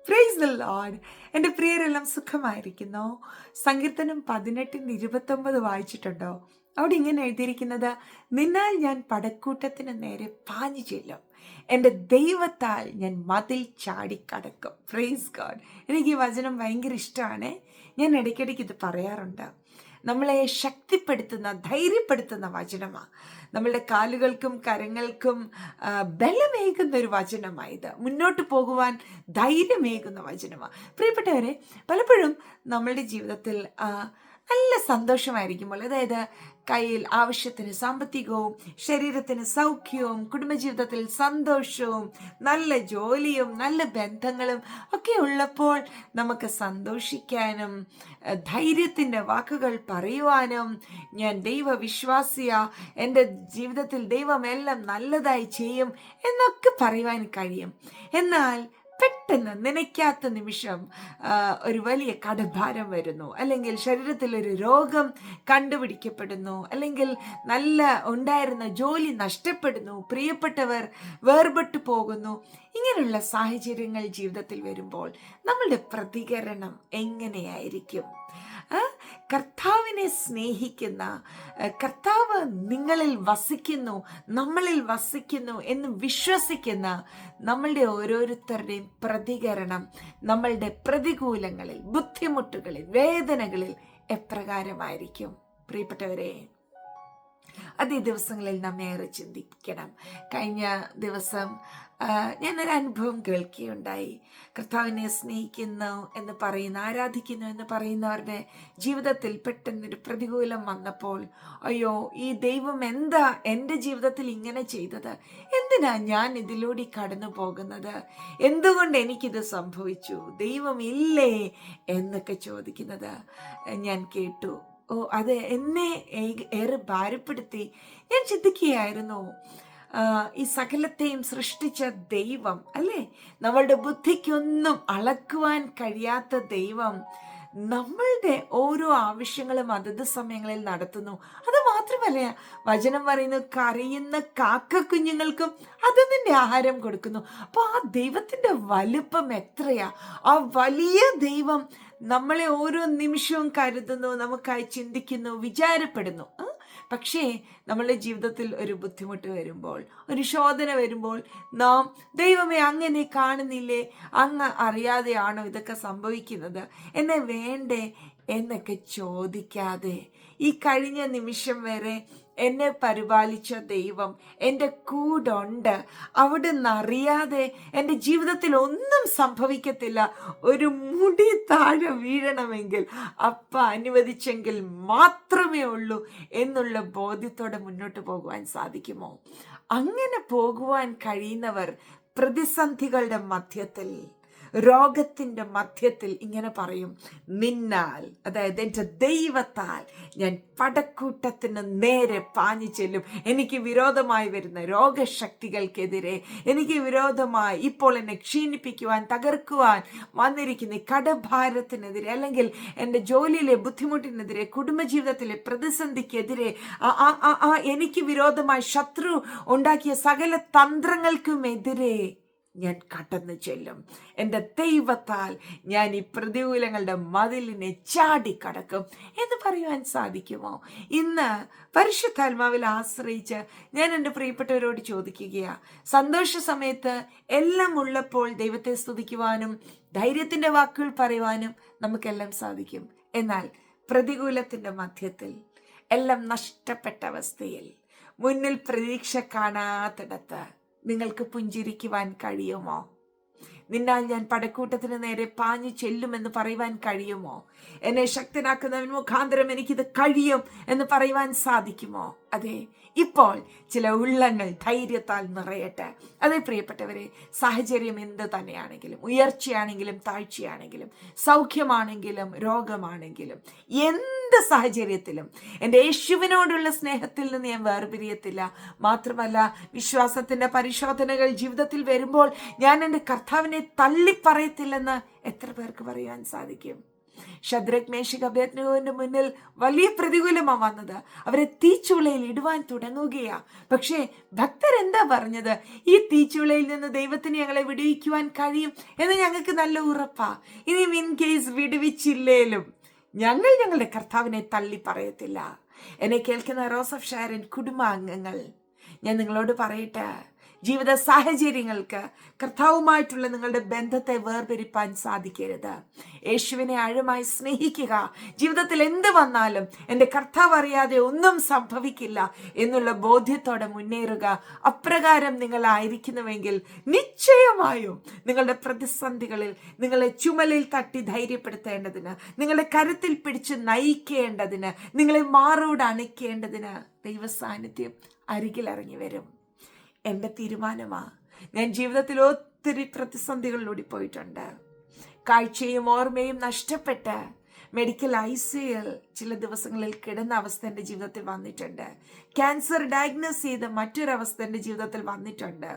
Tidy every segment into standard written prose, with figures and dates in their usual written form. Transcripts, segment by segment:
Price the Lord. എൻ്റെ പ്രിയരെല്ലാം സുഖമായിരിക്കുന്നോ? സങ്കീർത്തനം 18:29 വായിച്ചിട്ടുണ്ടോ? അവിടെ ഇങ്ങനെ എഴുതിയിരിക്കുന്നത്, നിന്നാൽ ഞാൻ പടക്കൂട്ടത്തിന് നേരെ പാഞ്ഞു ചെല്ലും, എൻ്റെ ദൈവത്താൽ ഞാൻ മതിൽ ചാടിക്കടക്കും. Praise God. എനിക്ക് ഈ വചനം ഭയങ്കര ഇഷ്ടമാണ്. ഞാൻ ഇടയ്ക്കിടയ്ക്ക് ഇത് പറയാറുണ്ട്. നമ്മളെ ശക്തിപ്പെടുത്തുന്ന, ധൈര്യപ്പെടുത്തുന്ന വചനമാണ്. നമ്മളുടെ കാലുകൾക്കും കരങ്ങൾക്കും ബലമേകുന്ന ഒരു വചനമാണ് ഇത്. മുന്നോട്ട് പോകുവാൻ ധൈര്യമേകുന്ന വചനമാണ്. പ്രിയപ്പെട്ടവരെ, പലപ്പോഴും നമ്മളുടെ ജീവിതത്തിൽ നല്ല സന്തോഷമായിരിക്കുമ്പോൾ, അതായത് കയ്യിൽ ആവശ്യത്തിന് സാമ്പത്തികവും ശരീരത്തിന് സൗഖ്യവും കുടുംബജീവിതത്തിൽ സന്തോഷവും നല്ല ജോലിയും നല്ല ബന്ധങ്ങളും ഒക്കെ ഉള്ളപ്പോൾ നമുക്ക് സന്തോഷിക്കാനും ധൈര്യത്തിൻ്റെ വാക്കുകൾ പറയുവാനും, ഞാൻ ദൈവവിശ്വാസിയാ, എൻ്റെ ജീവിതത്തിൽ ദൈവം എല്ലാം നല്ലതായി ചെയ്യും എന്നൊക്കെ പറയുവാൻ കഴിയും. എന്നാൽ പെട്ടെന്ന് നനയ്ക്കാത്ത നിമിഷം ഒരു വലിയ കടഭാരം വരുന്നു, അല്ലെങ്കിൽ ശരീരത്തിൽ ഒരു രോഗം കണ്ടുപിടിക്കപ്പെടുന്നു, അല്ലെങ്കിൽ നല്ല ഉണ്ടായിരുന്ന ജോലി നഷ്ടപ്പെടുന്നു, പ്രിയപ്പെട്ടവർ വേർപെട്ടു പോകുന്നു. ഇങ്ങനെയുള്ള സാഹചര്യങ്ങൾ ജീവിതത്തിൽ വരുമ്പോൾ നമ്മളുടെ പ്രതികരണം എങ്ങനെയായിരിക്കും? കർത്താവിനെ സ്നേഹിക്കുന്ന, കർത്താവ് നിങ്ങളിൽ വസിക്കുന്നു, നമ്മളിൽ വസിക്കുന്നു എന്ന് വിശ്വസിക്കുന്ന നമ്മളുടെ ഓരോരുത്തരുടെയും പ്രതികരണം നമ്മളുടെ പ്രതികൂലങ്ങളിൽ, ബുദ്ധിമുട്ടുകളിൽ, വേദനകളിൽ എപ്രകാരമായിരിക്കും? പ്രിയപ്പെട്ടവരെ, അതേ ദിവസങ്ങളിൽ നാം ഏറെ ചിന്തിക്കണം. കഴിഞ്ഞ ദിവസം ഞാനൊരു അനുഭവം കേൾക്കുകയുണ്ടായി. കർത്താവിനെ സ്നേഹിക്കുന്നു എന്ന് പറയുന്ന, ആരാധിക്കുന്നു എന്ന് പറയുന്നവരുടെ ജീവിതത്തിൽ പെട്ടെന്നൊരു പ്രതികൂലം വന്നപ്പോൾ, അയ്യോ, ഈ ദൈവം എന്താ എൻ്റെ ജീവിതത്തിൽ ഇങ്ങനെ ചെയ്തത്? എന്തിനാ ഞാൻ ഇതിലൂടെ കടന്നു പോകുന്നത്? എന്തുകൊണ്ട് എനിക്കിത് സംഭവിച്ചു? ദൈവം ഇല്ലേ എന്നൊക്കെ ചോദിക്കുന്നത് ഞാൻ കേട്ടു. അത് എന്നെ ഏറെ ഭാരപ്പെടുത്തി. ഞാൻ ചിന്തിക്കുകയായിരുന്നു, ഈ സകലത്തെയും സൃഷ്ടിച്ച ദൈവം അല്ലേ, നമ്മളുടെ ബുദ്ധിക്കൊന്നും അളക്കുവാൻ കഴിയാത്ത ദൈവം നമ്മളുടെ ഓരോ ആവശ്യങ്ങളും അതത് സമയങ്ങളിൽ നടത്തുന്നു. അത് മാത്രമല്ല, വചനം പറയുന്നു, കരയുന്ന കാക്ക കുഞ്ഞുങ്ങൾക്കും അതിൻ്റെ ആഹാരം കൊടുക്കുന്നു. അപ്പോൾ ആ ദൈവത്തിൻ്റെ വലുപ്പം എത്രയാ! ആ വലിയ ദൈവം നമ്മളെ ഓരോ നിമിഷവും കരുതുന്നു, നമുക്കായി ചിന്തിക്കുന്നു, വിചാരപ്പെടുന്നു. പക്ഷേ നമ്മളുടെ ജീവിതത്തിൽ ഒരു ബുദ്ധിമുട്ട് വരുമ്പോൾ, ഒരു ശോധന വരുമ്പോൾ, നാം ദൈവമേ അങ്ങനെ കാണുന്നില്ലേ, അങ്ങ് അറിയാതെയാണോ ഇതൊക്കെ സംഭവിക്കുന്നത്, എന്നെ വേണ്ടേ എന്നൊക്കെ ചോദിക്കാതെ, ഈ കഴിഞ്ഞ നിമിഷം വരെ എന്നെ പരിപാലിച്ച ദൈവം എൻ്റെ കൂടുണ്ട്, അവിടുന്ന് അറിയാതെ എൻ്റെ ജീവിതത്തിൽ ഒന്നും സംഭവിക്കത്തില്ല, ഒരു മുടി താഴെ വീഴണമെങ്കിൽ അപ്പ അനുവദിച്ചെങ്കിൽ മാത്രമേ ഉള്ളൂ എന്നുള്ള ബോധ്യത്തോടെ മുന്നോട്ട് പോകുവാൻ സാധിക്കുമോ? അങ്ങനെ പോകുവാൻ കഴിയുന്നവർ പ്രതിസന്ധികളുടെ മധ്യത്തിൽ, രോഗത്തിൻ്റെ മധ്യത്തിൽ ഇങ്ങനെ പറയും, നിന്നാൽ, അതായത് എൻ്റെ ദൈവത്താൽ ഞാൻ പടക്കൂട്ടത്തിന് നേരെ പാഞ്ഞു ചെല്ലും. എനിക്ക് വിരോധമായി വരുന്ന രോഗശക്തികൾക്കെതിരെ, എനിക്ക് വിരോധമായി ഇപ്പോൾ എന്നെ ക്ഷീണിപ്പിക്കുവാൻ, തകർക്കുവാൻ വന്നിരിക്കുന്ന കടഭാരത്തിനെതിരെ, അല്ലെങ്കിൽ എൻ്റെ ജോലിയിലെ ബുദ്ധിമുട്ടിനെതിരെ, കുടുംബജീവിതത്തിലെ പ്രതിസന്ധിക്കെതിരെ, എനിക്ക് വിരോധമായി ശത്രു ഉണ്ടാക്കിയ സകല തന്ത്രങ്ങൾക്കുമെതിരെ ഞാൻ കടന്നു ചെല്ലും. എൻ്റെ ദൈവത്താൽ ഞാൻ ഈ പ്രതികൂലങ്ങളുടെ മതിലിനെ ചാടിക്കടക്കും എന്ന് പറയുവാൻ സാധിക്കുമോ? ഇന്ന് പരിശുദ്ധാത്മാവിൽ ആശ്രയിച്ച് ഞാൻ എൻ്റെ പ്രിയപ്പെട്ടവരോട് ചോദിക്കുകയാ, സന്തോഷ സമയത്ത് എല്ലാം ഉള്ളപ്പോൾ ദൈവത്തെ സ്തുതിക്കുവാനും ധൈര്യത്തിൻ്റെ വാക്കുകൾ പറയുവാനും നമുക്കെല്ലാം സാധിക്കും. എന്നാൽ പ്രതികൂലത്തിൻ്റെ മധ്യത്തിൽ, എല്ലാം നഷ്ടപ്പെട്ട അവസ്ഥയിൽ, മുന്നിൽ പ്രതീക്ഷ കാണാത്തിടത്ത് നിങ്ങൾക്ക് പുഞ്ചിരിക്കുവാൻ കഴിയുമോ? നിന്നാൽ ഞാൻ പടക്കൂട്ടത്തിന് നേരെ പാഞ്ഞു ചെല്ലുമെന്ന് പറയുവാൻ കഴിയുമോ? എന്നെ ശക്തനാക്കുന്നവൻ മുഖാന്തരം എനിക്കിത് കഴിയും എന്ന് പറയുവാൻ സാധിക്കുമോ? അതെ, ഇപ്പോൾ ചില ഉള്ളങ്ങൾ ധൈര്യത്താൽ നിറയട്ടെ. അതേ പ്രിയപ്പെട്ടവരെ, സാഹചര്യം എന്ത് തന്നെയാണെങ്കിലും, ഉയർച്ചയാണെങ്കിലും താഴ്ചയാണെങ്കിലും, സൗഖ്യമാണെങ്കിലും രോഗമാണെങ്കിലും, എന്ത് സാഹചര്യത്തിലും എൻ്റെ യേശുവിനോടുള്ള സ്നേഹത്തിൽ നിന്ന് ഞാൻ വേർപിരിയത്തില്ല. മാത്രമല്ല, വിശ്വാസത്തിൻ്റെ പരിശോധനകൾ ജീവിതത്തിൽ വരുമ്പോൾ ഞാൻ എൻ്റെ കർത്താവിനെ തള്ളിപ്പറയത്തില്ലെന്ന് എത്ര പേർക്ക് പറയാൻ സാധിക്കും? ശദ്രക് മേശക് അബേദ്നെഗോവിന്റെ മുന്നിൽ വലിയ പ്രതികൂലമാ വന്നത്. അവരെ തീച്ചൂളയിൽ ഇടുവാൻ തുടങ്ങുകയാ. പക്ഷേ ഭക്തരെന്താ പറഞ്ഞത്? ഈ തീച്ചൂളയിൽ നിന്ന് ദൈവത്തിന് ഞങ്ങളെ വിടുവിക്കുവാൻ കഴിയും എന്ന് ഞങ്ങൾക്ക് നല്ല ഉറപ്പാ. ഇനിയും ഇൻ കേസ് വിടുവിച്ചില്ലേലും ഞങ്ങളുടെ കർത്താവിനെ തള്ളി പറയത്തില്ല. എന്നെ കേൾക്കുന്ന റോസ് ഓഫ് ഷാരൻ കുടുംബാംഗങ്ങൾ, ഞാൻ നിങ്ങളോട് പറയട്ടെ, ജീവിത സാഹചര്യങ്ങൾക്ക് കർത്താവുമായിട്ടുള്ള നിങ്ങളുടെ ബന്ധത്തെ വേർപിരിപ്പാൻ സാധിക്കരുത്. യേശുവിനെ ആഴമായി സ്നേഹിക്കുക. ജീവിതത്തിൽ എന്ത് വന്നാലും എൻ്റെ കർത്താവ് അറിയാതെ ഒന്നും സംഭവിക്കില്ല എന്നുള്ള ബോധ്യത്തോടെ മുന്നേറുക. അപ്രകാരം നിങ്ങളായിരിക്കുന്നുവെങ്കിൽ നിശ്ചയമായും നിങ്ങളുടെ പ്രതിസന്ധികളിൽ നിങ്ങളെ ചുമലിൽ തട്ടി ധൈര്യപ്പെടുത്തേണ്ടതിന്, നിങ്ങളുടെ കരുത്തിൽ പിടിച്ച് നയിക്കേണ്ടതിന്, നിങ്ങളെ മാറോട് അണിക്കേണ്ടതിന് ദൈവ സാന്നിധ്യം അരികിൽ ഇറങ്ങി വരും. എൻ്റെ തീരുമാനമാ. ഞാൻ ജീവിതത്തിൽ ഒത്തിരി പ്രതിസന്ധികളിലൂടെ പോയിട്ടുണ്ട്. കാഴ്ചയും ഓർമ്മയും നഷ്ടപ്പെട്ട് മെഡിക്കൽ ICUയിൽ ചില ദിവസങ്ങളിൽ കിടന്ന അവസ്ഥ എൻ്റെ ജീവിതത്തിൽ വന്നിട്ടുണ്ട്. ക്യാൻസർ ഡയഗ്നോസ് ചെയ്ത മറ്റൊരവസ്ഥ എൻ്റെ ജീവിതത്തിൽ വന്നിട്ടുണ്ട്.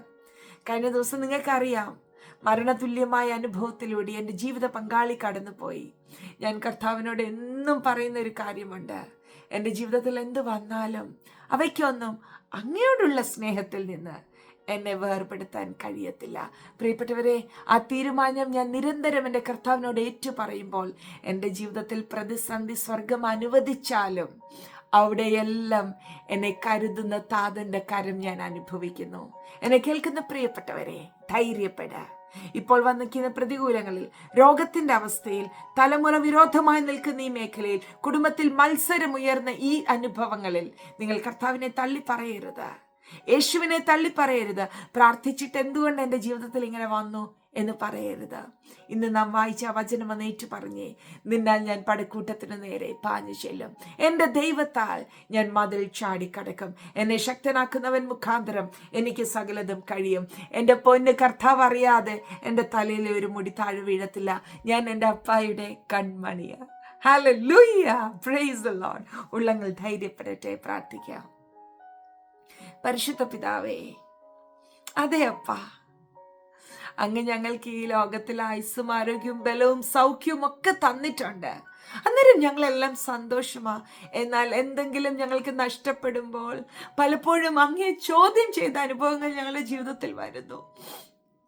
കഴിഞ്ഞ ദിവസം നിങ്ങൾക്കറിയാം, മരണതുല്യമായ അനുഭവത്തിലൂടെ എൻ്റെ ജീവിത പങ്കാളി കടന്നുപോയി. ഞാൻ കർത്താവിനോട് എന്നും പറയുന്ന ഒരു കാര്യമുണ്ട്, എൻ്റെ ജീവിതത്തിൽ എന്ത് വന്നാലും അവയ്ക്കൊന്നും അങ്ങയോടുള്ള സ്നേഹത്തിൽ നിന്ന് എന്നെ വേർപെടുത്താൻ കഴിയത്തില്ല. പ്രിയപ്പെട്ടവരെ, ആ തീരുമാനം ഞാൻ നിരന്തരം എൻ്റെ കർത്താവിനോട് ഏറ്റു പറയുമ്പോൾ എൻ്റെ ജീവിതത്തിൽ പ്രതിസന്ധി സ്വർഗം അനുവദിച്ചാലും അവിടെയെല്ലാം എന്നെ കരുതുന്ന താതൻ്റെ കരം ഞാൻ അനുഭവിക്കുന്നു. എന്നെ കേൾക്കുന്ന പ്രിയപ്പെട്ടവരെ, ധൈര്യപ്പെടാ. ഇപ്പോൾ വന്നിരിക്കുന്ന പ്രതികൂലങ്ങളിൽ, രോഗത്തിന്റെ അവസ്ഥയിൽ, തലമുറ വിരോധമായി നിൽക്കുന്ന ഈ മേഖലയിൽ, കുടുംബത്തിൽ മത്സരമുയർന്ന ഈ അനുഭവങ്ങളിൽ നിങ്ങൾ കർത്താവിനെ തള്ളി പറയരുത്, യേശുവിനെ തള്ളി പറയരുത്. പ്രാർത്ഥിച്ചിട്ട് എന്തുകൊണ്ട് എൻ്റെ ജീവിതത്തിൽ ഇങ്ങനെ വന്നു എന്ന് പറയരുത്. ഇന്ന് നാം വായിച്ച വചനം എന്നേറ്റു പറഞ്ഞേ, നിന്നാൽ ഞാൻ പടക്കൂട്ടത്തിന് നേരെ പാഞ്ഞു ചെല്ലും, എൻ്റെ ദൈവത്താൽ ഞാൻ മതിൽ ചാടിക്കടക്കും, എന്നെ ശക്തനാക്കുന്നവൻ മുഖാന്തരം എനിക്ക് സകലതും കഴിയും. എൻ്റെ പൊന്ന് കർത്താവ് അറിയാതെ എൻ്റെ തലയിൽ ഒരു മുടി താഴെ വീഴത്തില്ല. ഞാൻ എൻ്റെ അപ്പായുടെ കൺമണിയാ. ഹല്ലേലൂയ, പ്രൈസ് ദി ലോർഡ്. ഉള്ളങ്ങൾ ധൈര്യപ്പെടട്ടെ, പ്രാർത്ഥിക്കാം. പരിശുദ്ധ പിതാവേ, അതെ അപ്പാ, അങ്ങ് ഞങ്ങൾക്ക് ഈ ലോകത്തിൽ ആയുസ്സും ആരോഗ്യവും ബലവും സൗഖ്യവും ഒക്കെ തന്നിട്ടുണ്ട്. അന്നേരം ഞങ്ങളെല്ലാം സന്തോഷമാ. എന്നാൽ എന്തെങ്കിലും ഞങ്ങൾക്ക് നഷ്ടപ്പെടുമ്പോൾ പലപ്പോഴും അങ്ങയെ ചോദ്യം ചെയ്ത അനുഭവങ്ങൾ ഞങ്ങളുടെ ജീവിതത്തിൽ വരുന്നു.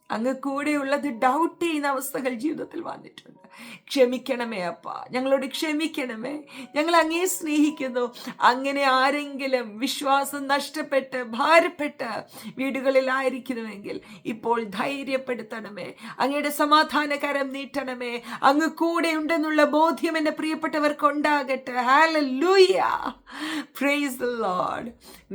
അങ്ങ് കൂടെയുള്ളത് ഡൗട്ട് ചെയ്യുന്ന അവസ്ഥകൾ ജീവിതത്തിൽ വന്നിട്ടുണ്ട്. ക്ഷമിക്കണമേ അപ്പ, ഞങ്ങളോട് ക്ഷമിക്കണമേ. ഞങ്ങൾ അങ്ങയെ സ്നേഹിക്കുന്നു. അങ്ങനെ ആരെങ്കിലും വിശ്വാസം നഷ്ടപ്പെട്ട് ഭാരപ്പെട്ട് വീടുകളിലായിരിക്കുന്നുവെങ്കിൽ ഇപ്പോൾ ധൈര്യപ്പെടുത്തണമേ. അങ്ങയുടെ സമാധാനകരം നീട്ടണമേ. അങ്ങ് കൂടെ ഉണ്ടെന്നുള്ള ബോധ്യം എൻ്റെ പ്രിയപ്പെട്ടവർക്ക് ഉണ്ടാകട്ടെ. Hallelujah, praise the Lord.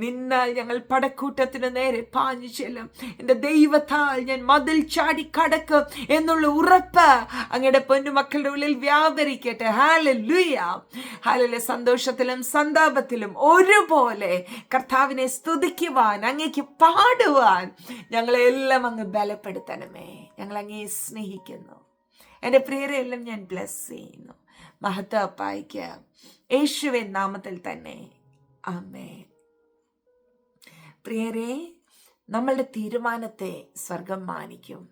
നിന്നാൽ ഞങ്ങൾ പടക്കൂട്ടത്തിന് നേരെ പാഞ്ഞു ചെല്ലും, എൻ്റെ ദൈവത്താൽ ഞാൻ മതിൽ ചാടി കടക്കും എന്നുള്ള ഉറപ്പ് അങ്ങയുടെ പൊന്നുമക്കളുടെ ഉള്ളിൽ വ്യാപരിക്കട്ടെ. Hallelujah, hallelujah. സന്തോഷത്തിലും സന്താപത്തിലും ഒരുപോലെ കർത്താവിനെ സ്തുതിക്കുവാൻ, അങ്ങേക്ക് പാടുവാൻ ഞങ്ങളെല്ലാം അങ്ങ് ബലപ്പെടുത്തണമേ. ഞങ്ങൾ അങ്ങയെ സ്നേഹിക്കുന്നു. എൻ്റെ പ്രിയരെല്ലാം ഞാൻ ബ്ലെസ് ചെയ്യുന്നു. മഹത്വ അപ്പായിക്ക് യേശുവിൻ നാമത്തിൽ തന്നെ ആമേൻ. പ്രിയരെ, നമ്മളുടെ തീരുമാനത്തെ സ്വർഗം മാനിക്കും.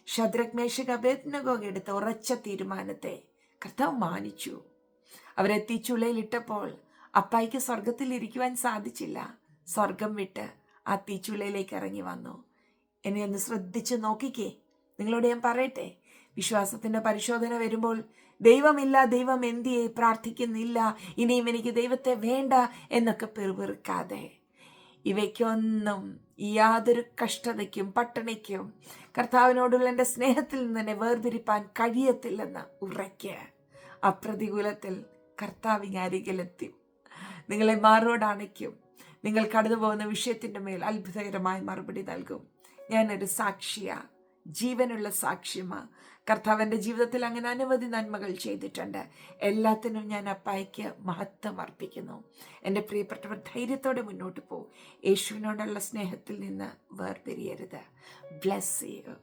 ശദ്രക് മേശക് അബേദ്നെഗോ എടുത്ത ഉറച്ച തീരുമാനത്തെ കർത്താവ് മാനിച്ചു. അവരെ തീച്ചുളയിലിട്ടപ്പോൾ അപ്പായിക്ക് സ്വർഗത്തിൽ ഇരിക്കുവാൻ സാധിച്ചില്ല. സ്വർഗം വിട്ട് ആ തീച്ചുളയിലേക്ക് ഇറങ്ങി വന്നു. എന്നെ ഒന്ന് ശ്രദ്ധിച്ച് നോക്കിക്കേ. നിങ്ങളോട് ഞാൻ പറയട്ടെ, വിശ്വാസത്തിന്റെ പരിശോധന വരുമ്പോൾ ദൈവമില്ല, ദൈവം എന്തിയെ പ്രാർത്ഥിക്കുന്നില്ല, ഇനിയും എനിക്ക് ദൈവത്തെ വേണ്ട എന്നൊക്കെ പെറുപെറുക്കാതെ, ഇവയ്ക്കൊന്നും യാതൊരു കഷ്ടതയ്ക്കും പട്ടിണിക്കും കർത്താവിനോടുള്ള എൻ്റെ സ്നേഹത്തിൽ നിന്ന് തന്നെ വേർതിരിപ്പാൻ കഴിയത്തില്ലെന്ന് ഉറയ്ക്ക്. അപ്രതികൂലത്തിൽ കർത്താവിന് അരികിലെത്തി നിങ്ങളെ മാറോട് അണയ്ക്കും. നിങ്ങൾ കടന്നു പോകുന്ന വിഷയത്തിൻ്റെ മേൽ അത്ഭുതകരമായ മറുപടി നൽകും. ഞാനൊരു സാക്ഷിയാ, ജീവനുള്ള സാക്ഷ്യമാ. കർത്താവിൻ്റെ ജീവിതത്തിൽ അങ്ങനെ അനവധി നന്മകൾ ചെയ്തിട്ടുണ്ട്. എല്ലാത്തിനും ഞാൻ അപ്പായ്ക്ക് മഹത്വം അർപ്പിക്കുന്നു. എൻ്റെ പ്രിയപ്പെട്ടവർ, ധൈര്യത്തോടെ മുന്നോട്ട് പോകും. യേശുവിനോടുള്ള സ്നേഹത്തിൽ നിന്ന് വേർപിരിയരുത്. Bless you.